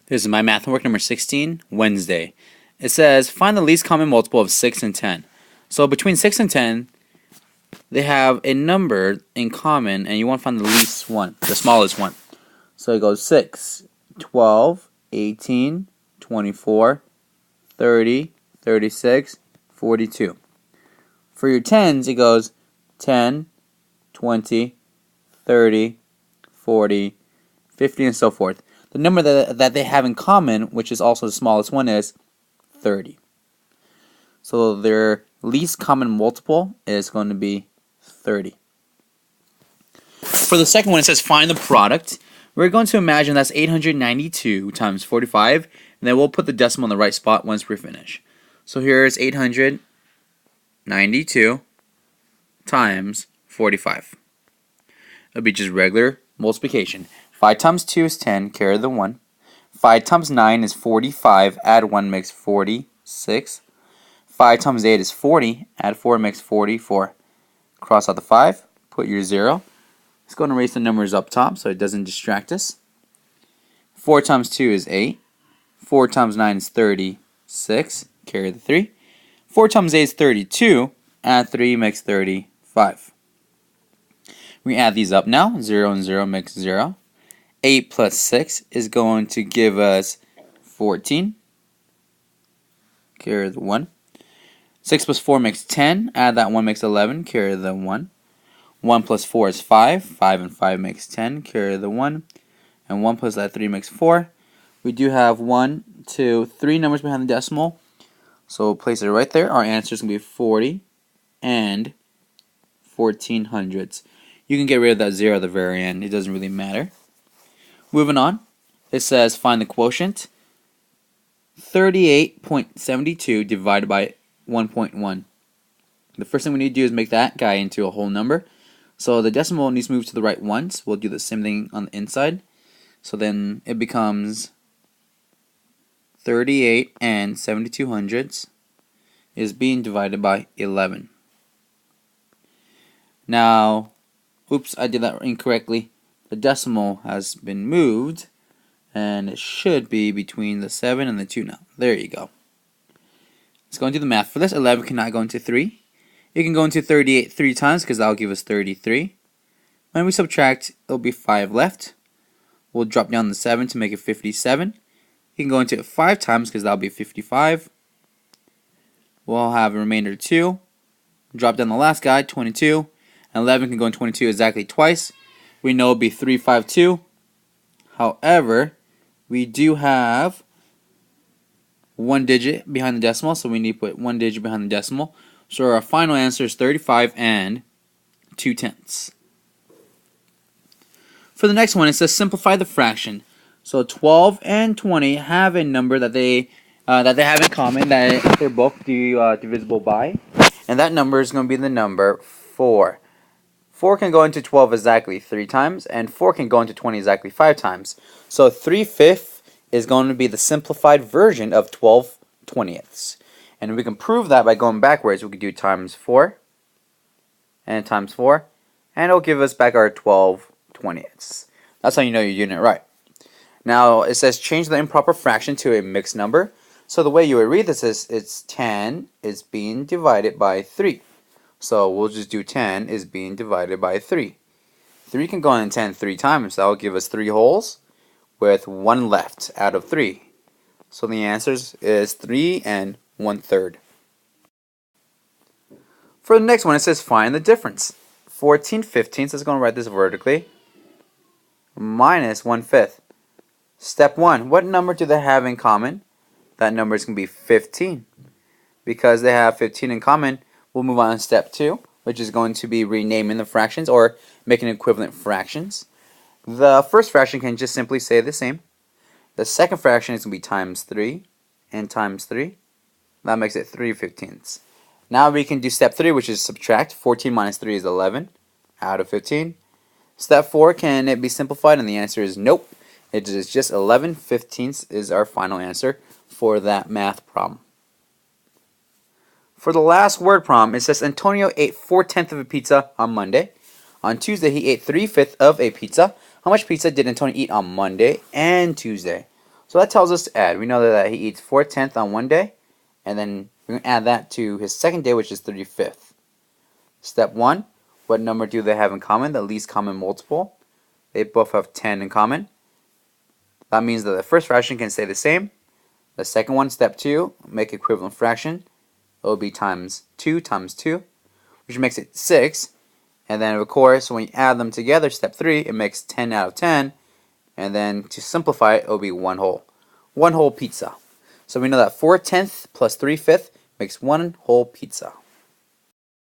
This is my math homework number 16, Wednesday. It says, find the least common multiple of 6 and 10. So between 6 and 10, they have a number in common, and you want to find the least one, the smallest one. So it goes 6, 12, 18, 24, 30, 36, 42. For your tens, it goes 10, 20, 30, 40, 50, and so forth. The number that they have in common, which is also the smallest one, is 30. So their least common multiple is going to be 30. For the second one, it says find the product. We're going to imagine that's 892 times 45, and then we'll put the decimal in the right spot once we're finished. So here's 892 times 45. It'll be just regular multiplication. 5 times 2 is 10, carry the 1. 5 times 9 is 45, add 1 makes 46. 5 times 8 is 40, add 4 makes 44. Cross out the 5, put your 0. Let's go and erase the numbers up top so it doesn't distract us. 4 times 2 is 8. 4 times 9 is 36, carry the 3. 4 times 8 is 32, add 3 makes 35. We add these up now, 0 and 0 makes 0. 8 plus 6 is going to give us 14. Carry the 1. 6 plus 4 makes 10. Add that 1 makes 11. Carry the 1. 1 plus 4 is 5. 5 and 5 makes 10. Carry the 1. And 1 plus that 3 makes 4. We do have 1, 2, 3 numbers behind the decimal. So we'll place it right there. Our answer is going to be 40 and 14 hundredths. You can get rid of that 0 at the very end. It doesn't really matter. Moving on, it says find the quotient. 38.72 divided by 1.1. The first thing we need to do is make that guy into a whole number. So the decimal needs to move to the right once. We'll do the same thing on the inside. So then it becomes 38 and 72 hundredths is being divided by 11. Now, oops, I did that incorrectly. The decimal has been moved, and it should be between the 7 and the 2 now. There you go. Let's go and do the math for this. 11 cannot go into 3. It can go into 38 3 times because that will give us 33. When we subtract, it'll be 5 left. We'll drop down the 7 to make it 57. You can go into it 5 times because that'll be 55. We'll have a remainder 2. Drop down the last guy, 22. And 11 can go in 22 exactly twice. We know it'll be 352. However, we do have one digit behind the decimal, so we need to put one digit behind the decimal. So our final answer is 35 and 2 tenths. For the next one, it says simplify the fraction. So 12 and 20 have a number that they have in common, that they're both divisible by, and that number is going to be the number 4. 4 can go into 12 exactly 3 times, and 4 can go into 20 exactly 5 times. So 3/5 is going to be the simplified version of 12 20ths. And we can prove that by going backwards. We could do times 4 and times 4, and it'll give us back our 12 20ths. That's how you know you're doing it right. Now it says change the improper fraction to a mixed number. So the way you would read this is it's 10 is being divided by 3. So we'll just do 10 is being divided by 3. 3 can go in 10 3 times. That will give us 3 wholes with 1 left out of 3. So the answer is 3 and 1/3. For the next one, it says find the difference. 14/15, so it's going to write this vertically, minus 1/5. Step 1, what number do they have in common? That number is going to be 15. Because they have 15 in common, we'll move on to step 2, which is going to be renaming the fractions or making equivalent fractions. The first fraction can just simply say the same. The second fraction is going to be times 3 and times 3. That makes it 3/15. Now we can do step 3, which is subtract. 14 minus 3 is 11 out of 15. Step 4, can it be simplified? And the answer is nope. It is just 11/15 is our final answer for that math problem. For the last word problem, it says Antonio ate 4/10 of a pizza on Monday. On Tuesday, he ate 3/5 of a pizza. How much pizza did Antonio eat on Monday and Tuesday? So that tells us to add. We know that he eats 4/10 on one day, and then we're going to add that to his second day, which is 35th. Step 1, what number do they have in common? The least common multiple. They both have 10 in common. That means that the first fraction can stay the same. The second one, step 2, make equivalent fraction. It will be times 2 times 2, which makes it 6. And then, of course, when you add them together, step 3, it makes 10 out of 10. And then to simplify it, it will be 1 whole. 1 whole pizza. So we know that 4/10 plus 3/5 makes 1 whole pizza.